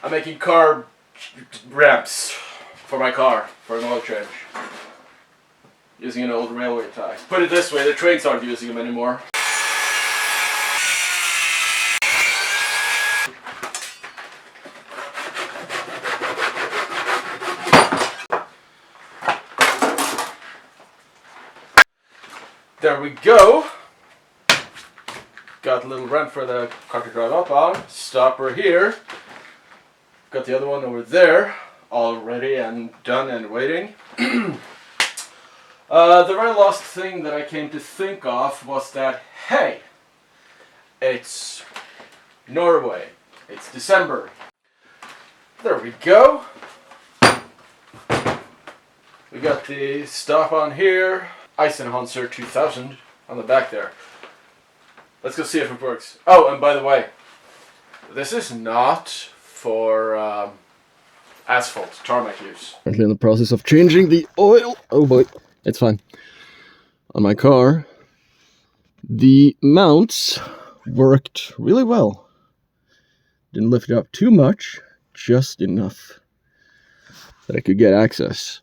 I'm making car ramps for my car, for an oil change. Using an old railway tie. Put it this way, the trains aren't using them anymore. There we go. Got a little ramp for the car to drive up on. Stopper here. Got the other one over there, all ready and done and waiting. The very last thing that I came to think of was that, hey, it's Norway. It's December. There we go. We got the stop on here. Eisenhower 2000 on the back there. Let's go see if it works. Oh, and by the way, this is not for asphalt, tarmac use. Currently in the process of changing the oil. Oh boy, it's fine. On my car, the mounts worked really well. Didn't lift it up too much, just enough that I could get access.